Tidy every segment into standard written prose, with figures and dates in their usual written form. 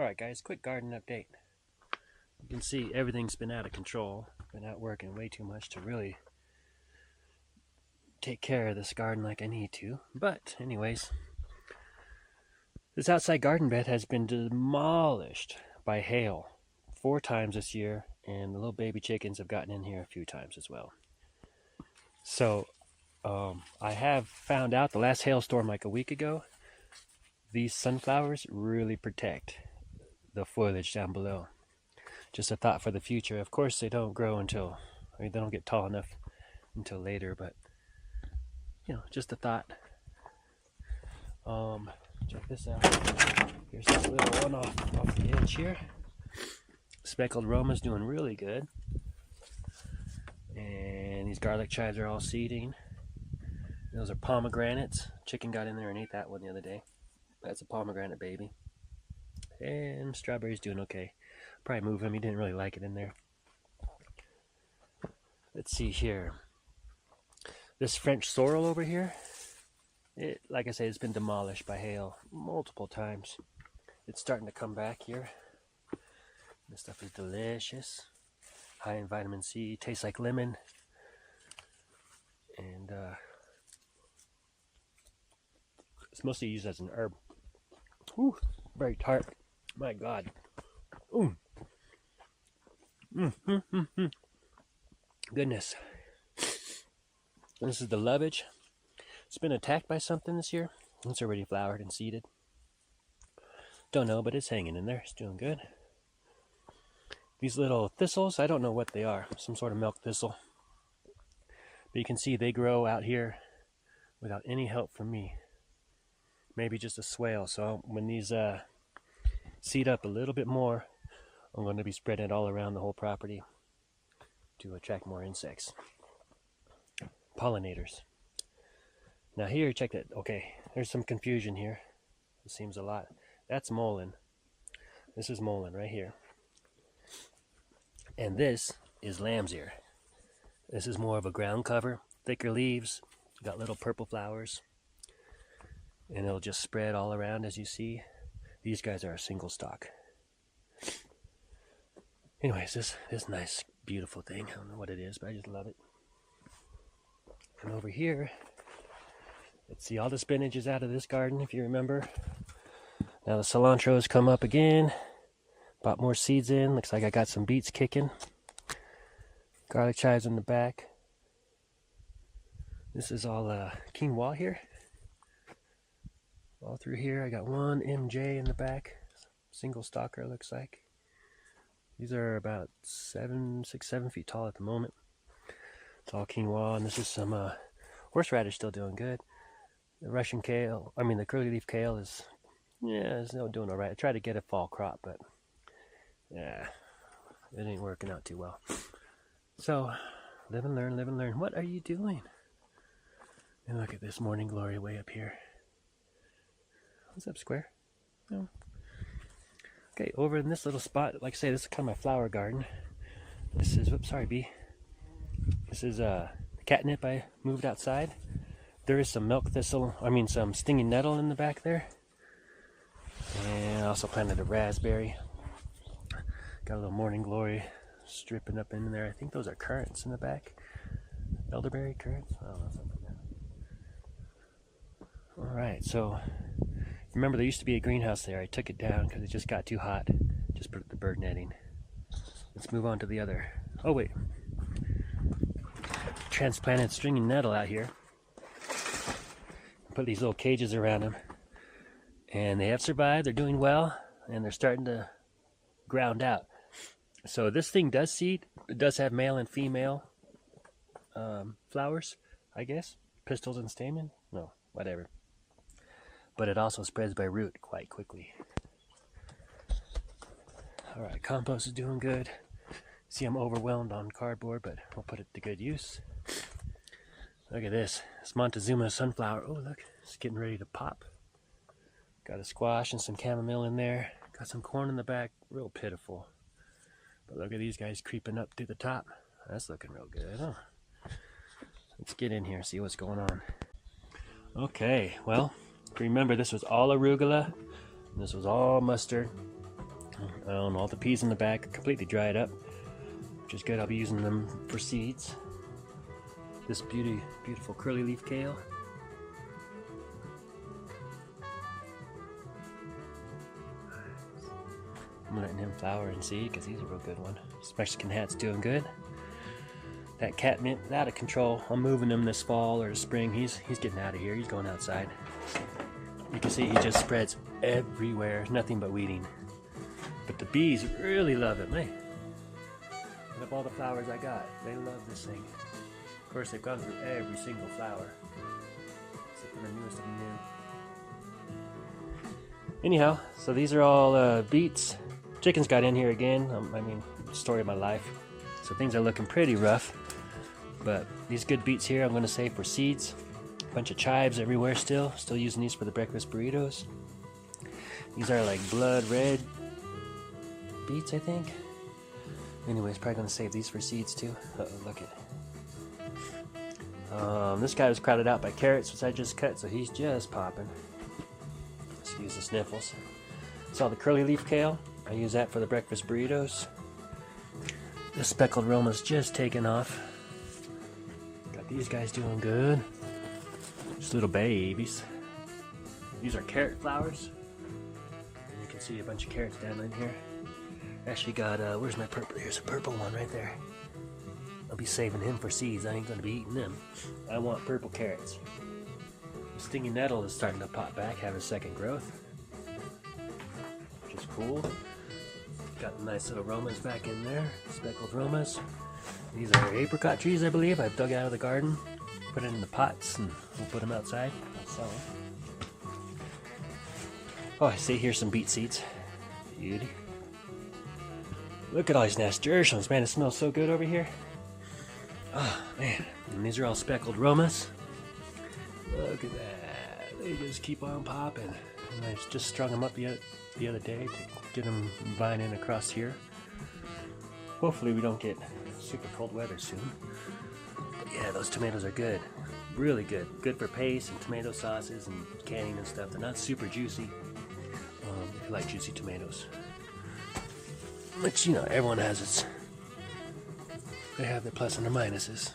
Alright guys, quick garden update. You can see everything's been out of control. Been out working way too much to really take care of this garden like I need to. But anyways, this outside garden bed has been demolished by hail 4 times this year, and the little baby chickens have gotten in here a few times as well. So I have found out the last hailstorm like a week ago, these sunflowers really protect the foliage down below. Just a thought for the future. Of course they don't grow until, they don't get tall enough until later, but just a thought. Check this out. Here's this little one off the edge here. Speckled Roma's doing really good. And these garlic chives are all seeding. Those are pomegranates. Chicken got in there and ate that one the other day. That's a pomegranate baby. And strawberry's doing okay. Probably move him, he didn't really like it in there. Let's see here. This French sorrel over here, like I said, it's been demolished by hail multiple times. It's starting to come back here. This stuff is delicious. High in vitamin C, tastes like lemon. And it's mostly used as an herb. Ooh, very tart. My God. Ooh. Goodness. This is the lovage. It's been attacked by something this year. It's already flowered and seeded. Don't know, but it's hanging in there. It's doing good. These little thistles, I don't know what they are. Some sort of milk thistle. But you can see they grow out here without any help from me. Maybe just a swale. So when these seed up a little bit more, I'm going to be spreading it all around the whole property to attract more insects. Pollinators. Now here, check that. Okay, there's some confusion here. It seems a lot. That's mullein. This is mullein right here. And this is lamb's ear. This is more of a ground cover. Thicker leaves. Got little purple flowers. And it'll just spread all around as you see. These guys are a single stalk. Anyways, this nice, beautiful thing. I don't know what it is, but I just love it. And over here, let's see, all the spinach is out of this garden, if you remember. Now the cilantro has come up again. Bought more seeds in. Looks like I got some beets kicking. Garlic chives in the back. This is all quinoa here. All through here, I got one MJ in the back. Single stalker, looks like. These are about 6, 7 feet tall at the moment. It's all quinoa, and this is some horseradish still doing good. The Russian kale, the curly leaf kale is still doing all right. I tried to get a fall crop, but yeah, it ain't working out too well. So, live and learn, live and learn. What are you doing? And look at this morning glory way up here. What's up, Square? No. Okay, over in this little spot, like I say, this is kind of my flower garden. This is, whoops, sorry, bee. This is catnip I moved outside. There is some milk thistle, some stinging nettle in the back there. And I also planted a raspberry. Got a little morning glory stripping up in there. I think those are currants in the back. Elderberry currants? I don't know, something like that. Alright, so remember there used to be a greenhouse there. I took it down because it just got too hot. Just put the bird netting. Let's move on to the other. Oh wait. Transplanted stringing nettle out here. Put these little cages around them. And they have survived. They're doing well. And they're starting to ground out. So this thing does seed. It does have male and female flowers, I guess. Pistils and stamen? No, whatever. But it also spreads by root quite quickly. Alright, compost is doing good. See, I'm overwhelmed on cardboard, but I'll put it to good use. Look at this. It's Montezuma sunflower. Oh, look. It's getting ready to pop. Got a squash and some chamomile in there. Got some corn in the back. Real pitiful. But look at these guys creeping up to the top. That's looking real good, huh? Let's get in here and see what's going on. Okay, well, remember this was all arugula. This was all mustard. All the peas in the bag are completely dried up, which is good. I'll be using them for seeds. This beautiful curly leaf kale. I'm letting him flower and seed because he's a real good one. This Mexican hat's doing good. That catmint, out of control. I'm moving him this fall or spring. He's getting out of here. He's going outside. You can see he just spreads everywhere. Nothing but weeding. But the bees really love it, man. And of all the flowers I got, they love this thing. Of course, they've gone through every single flower, except for the newest of the new. Anyhow, so these are all beets. Chickens got in here again. I mean, story of my life. So things are looking pretty rough. But these good beets here, I'm going to save for seeds. A bunch of chives everywhere still. Still using these for the breakfast burritos. These are like blood red beets, I think. Anyways, probably going to save these for seeds too. Look at it. This guy was crowded out by carrots, which I just cut, so he's just popping. Excuse the sniffles. Saw the curly leaf kale. I use that for the breakfast burritos. The speckled Roma's just taken off. Got these guys doing good. Just little babies. These are carrot flowers. And you can see a bunch of carrots down in here. Actually got, where's my purple? Here's a purple one right there. I'll be saving him for seeds. I ain't gonna be eating them. I want purple carrots. The stinging nettle is starting to pop back, have a second growth. Which is cool. Got nice little Romas back in there. Speckled Romas. These are apricot trees, I believe. I've dug out of the garden. Put it in the pots and we'll put them outside. I'll sell them. Oh, I see here's some beet seeds. Beauty. Look at all these nasturtiums, man. It smells so good over here. Oh, man. And these are all speckled Romas. Look at that. They just keep on popping. And I just strung them up the other day to get them vining across here. Hopefully we don't get super cold weather soon. But yeah, those tomatoes are good. Really good. Good for paste and tomato sauces and canning and stuff. They're not super juicy. If you like juicy tomatoes. Which, you know, everyone has its... They have their plus and their minuses.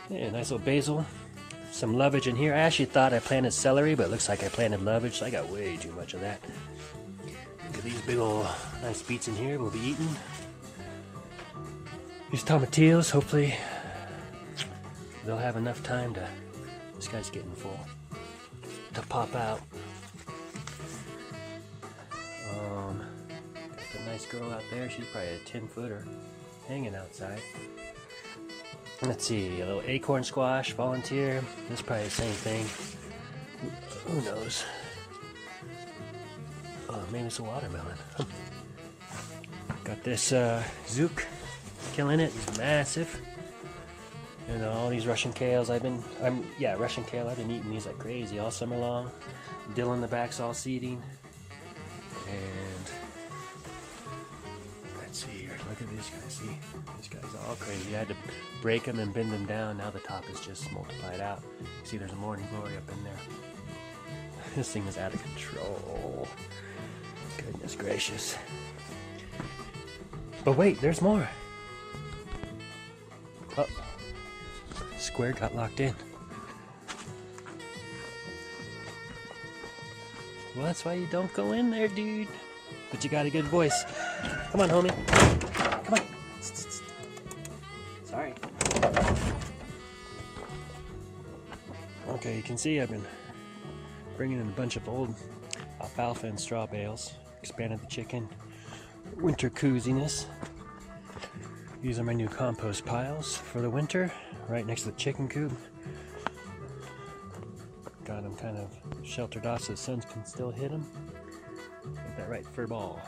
Yeah, nice little basil. Some lovage in here. I actually thought I planted celery, but it looks like I planted lovage, so I got way too much of that. Look at these big old nice beets in here we'll be eating. These tomatillos, hopefully they'll have enough time to... This guy's getting full. To pop out. Got the nice girl out there. She's probably a 10-footer hanging outside. Let's see, a little acorn squash, volunteer. This is probably the same thing. Who knows? Oh, maybe it's a watermelon. Got this zook killing it. He's massive. And all these Russian kales. Russian kale. I've been eating these like crazy all summer long. Dill in the back's all seeding. And let's see here. Look at these guys. See, these guys are all crazy. I had to break them and bend them down. Now the top is just multiplied out. See, there's a morning glory up in there. This thing is out of control. Goodness gracious. But wait, there's more. Oh, square got locked in. Well, that's why you don't go in there, dude. But you got a good voice. Come on, homie. Come on. Sorry. Okay, you can see I've been bringing in a bunch of old alfalfa and straw bales. Expanded the chicken winter kooziness. These are my new compost piles for the winter, right next to the chicken coop. Got them kind of sheltered off so the sun can still hit them. Got that right fur ball.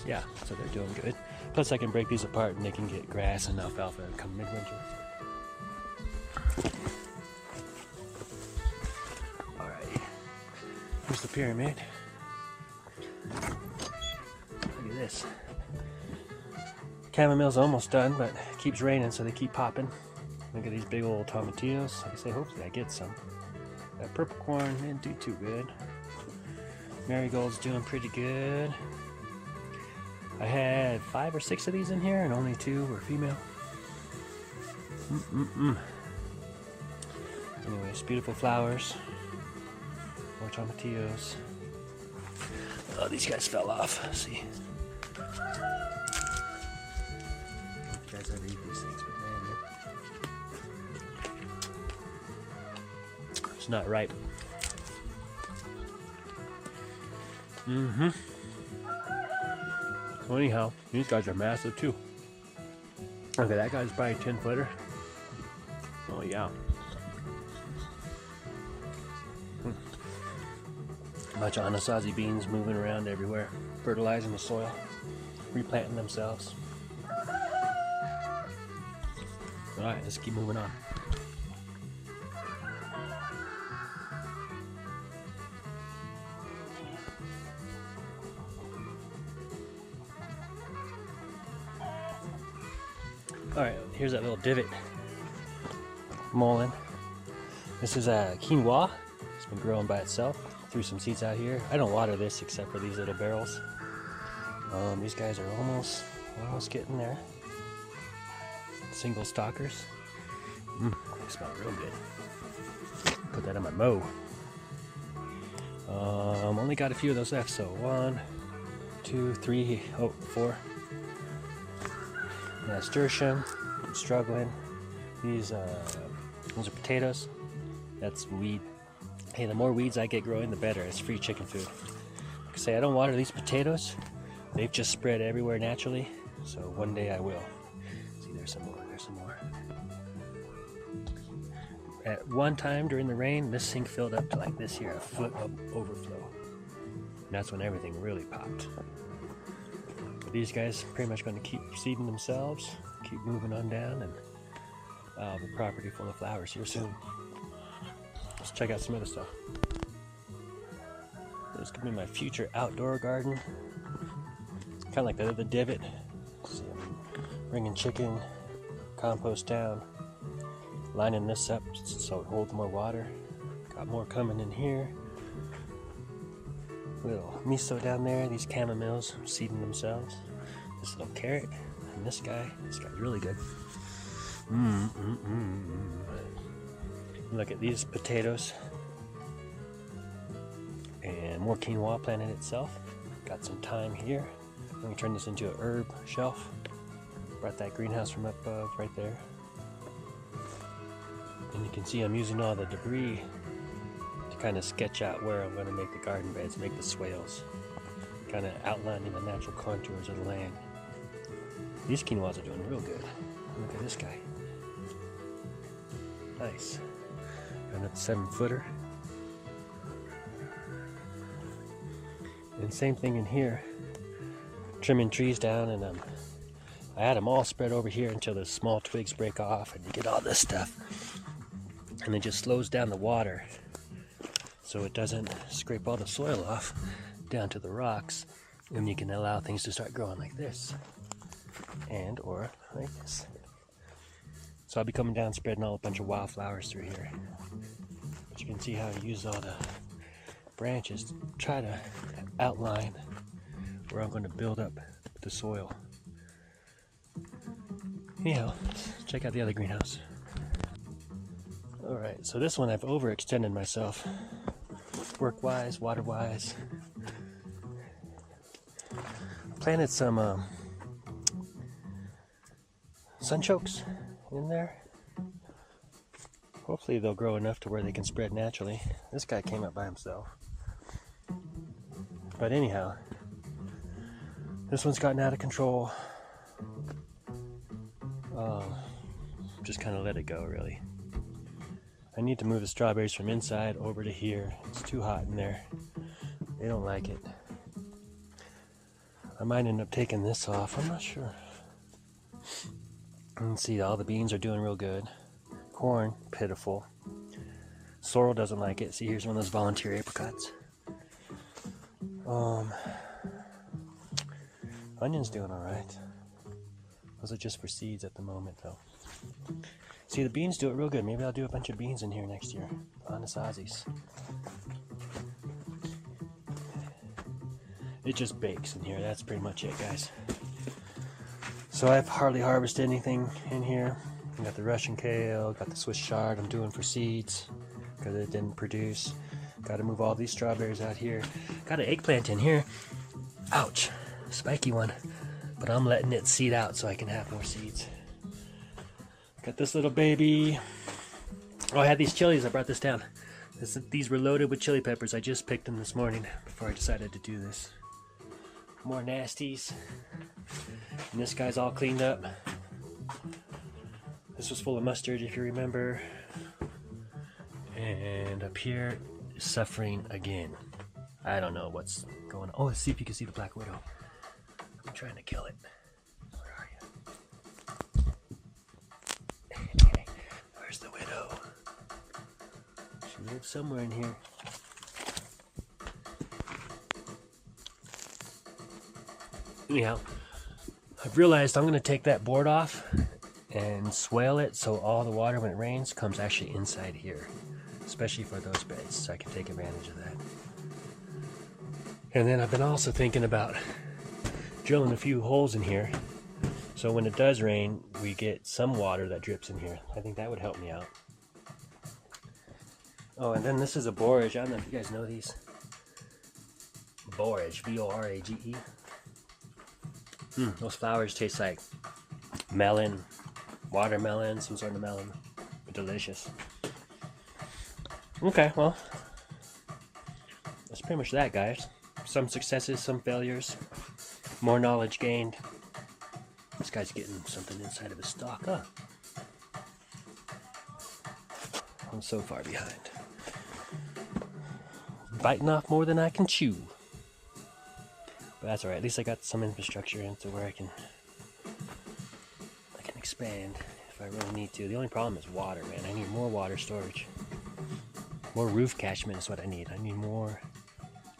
Yeah, so they're doing good. Plus I can break these apart and they can get grass and alfalfa come midwinter. Alright, here's the pyramid. Look at this. Chamomile's almost done, but it keeps raining so they keep popping. Look at these big old tomatillos. Like I say, hopefully I get some. That purple corn didn't do too good. Marigold's doing pretty good. I had 5 or 6 of these in here and only 2 were female. Anyways, beautiful flowers. More tomatillos. Oh, these guys fell off. Let's see. You guys ever eat these things, but man, it's not ripe. So anyhow, these guys are massive too. Okay, that guy's probably 10-footer. Oh yeah. A bunch of Anasazi beans moving around everywhere, fertilizing the soil, replanting themselves. Alright, let's keep moving on. Alright, here's that little divot. Mullein. This is a quinoa. It's been growing by itself. Threw some seeds out here. I don't water this except for these little barrels. These guys are almost getting there. Single stalkers. They smell real good. Put that on my mow. Only got a few of those left, so 1, 2, 3, 4. Nasturtium, I'm struggling. Those are potatoes. That's weed. Hey, the more weeds I get growing, the better. It's free chicken food. Like I say, I don't water these potatoes. They've just spread everywhere naturally. So one day I will. See, there's some more. There's some more. At one time during the rain, this sink filled up to like this here, a foot of overflow. And that's when everything really popped. But these guys are pretty much going to keep seeding themselves, keep moving on down, and I'll have a property full of flowers here soon. Let's check out some other stuff. This could be my future outdoor garden. Kind of like the other divot. See, I'm bringing chicken, compost down, lining this up so it holds more water. Got more coming in here. Little miso down there. These chamomiles seeding themselves. This little carrot, and this guy's really good. Look at these potatoes and more quinoa planted itself. Got some thyme here. I'm going to turn this into a herb shelf. Brought that greenhouse from up above right there. And you can see I'm using all the debris to kind of sketch out where I'm going to make the garden beds, make the swales. Kind of outlining the natural contours of the land. These quinoas are doing real good. Look at this guy. Nice. Another 7-footer. And same thing in here. Trimming trees down, and I had them all spread over here until the small twigs break off and you get all this stuff. And it just slows down the water so it doesn't scrape all the soil off down to the rocks, and you can allow things to start growing like this and or like this. So I'll be coming down spreading all a bunch of wildflowers through here. But you can see how I use all the branches to try to outline where I'm going to build up the soil. Anyhow, let's check out the other greenhouse. Alright, so this one I've overextended myself. Work-wise, water-wise. Planted some sunchokes in there. Hopefully they'll grow enough to where they can spread naturally. This guy came up by himself. But anyhow, this one's gotten out of control. Just kind of let it go, really. I need to move the strawberries from inside over to here. It's too hot in there. They don't like it. I might end up taking this off. I'm not sure. And see, all the beans are doing real good. Corn, pitiful. Sorrel doesn't like it. See, here's one of those volunteer apricots. Onions doing all right. Those are just for seeds at the moment, though. See, the beans do it real good. Maybe I'll do a bunch of beans in here next year. Anasazis. it just bakes in here. That's pretty much it, guys. So I've hardly harvested anything in here. I got the Russian kale, got the Swiss chard I'm doing for seeds because it didn't produce. Got to move all these strawberries out here. Got an eggplant in here. Ouch, spiky one. But I'm letting it seed out so I can have more seeds. Got this little baby. Oh, I had these chilies. I brought this down. These were loaded with chili peppers. I just picked them this morning before I decided to do this. More nasties. And this guy's all cleaned up. This was full of mustard, if you remember. And up here, suffering again. I don't know what's going on. Oh, let's see if you can see the black widow. I'm trying to kill it. Where are you? Where's the widow? She lives somewhere in here. Anyhow, I've realized I'm going to take that board off and swale it so all the water when it rains comes actually inside here, especially for those beds, so I can take advantage of that. And then I've been also thinking about drilling a few holes in here so when it does rain we get some water that drips in here. I think that would help me out. Oh, and then this is a borage. I don't know if you guys know these. Borage, B-O-R-A-G-E. Those flowers taste like melon, watermelon, some sort of melon. They're delicious. Okay, well, that's pretty much that, guys. Some successes, some failures, more knowledge gained. This guy's getting something inside of his stalk, huh? I'm so far behind. Biting off more than I can chew. But that's alright, at least I got some infrastructure into where I can expand if I really need to. The only problem is water, man. I need more water storage. More roof catchment is what I need. I need more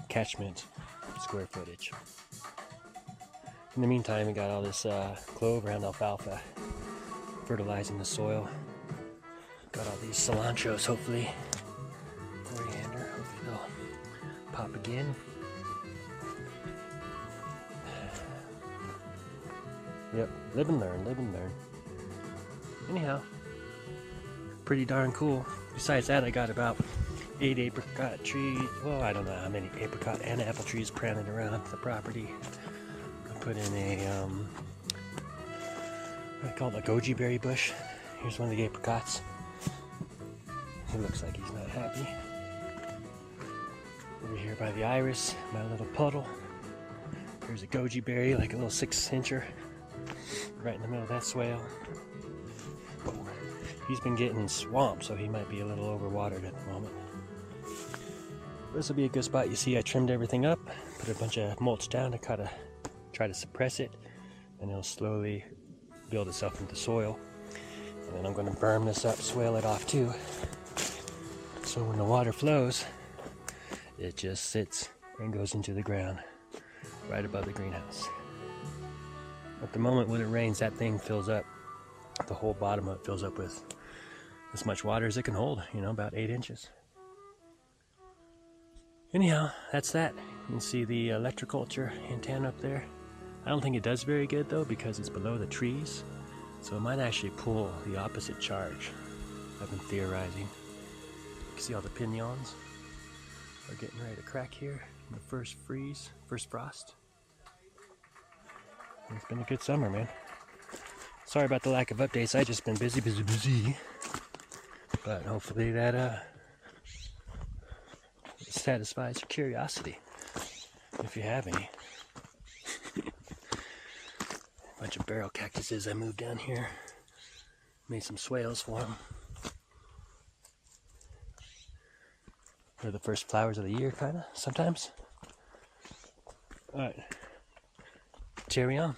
catchment square footage. In the meantime, we got all this clover and alfalfa fertilizing the soil. Got all these cilantros, hopefully. Coriander, hopefully they'll pop again. Yep, live and learn, live and learn. Anyhow, pretty darn cool. Besides that, I got about 8 apricot trees. Well, I don't know how many apricot and apple trees planted around the property. I put in a, what I call it, a goji berry bush. Here's one of the apricots. He looks like he's not happy. Over here by the iris, my little puddle. There's a goji berry, like a little 6-incher. Right in the middle of that swale. Oh, he's been getting swamped, so he might be a little overwatered at the moment. This will be a good spot. You see, I trimmed everything up, put a bunch of mulch down to kind of try to suppress it, and it'll slowly build itself into soil. And then I'm going to berm this up, swale it off too, so when the water flows, it just sits and goes into the ground right above the greenhouse. At the moment when it rains, that thing fills up, the whole bottom of it fills up with as much water as it can hold, you know, about 8 inches. Anyhow, that's that. You can see the electroculture antenna up there. I don't think it does very good though because it's below the trees, so it might actually pull the opposite charge. I've been theorizing. You can see all the piñons are getting ready to crack here in the first frost. It's been a good summer, man. Sorry about the lack of updates. I've just been busy. But hopefully that satisfies your curiosity, if you have any. A bunch of barrel cactuses I moved down here. Made some swales for them. They're the first flowers of the year, kind of, sometimes. Alright. Carry on.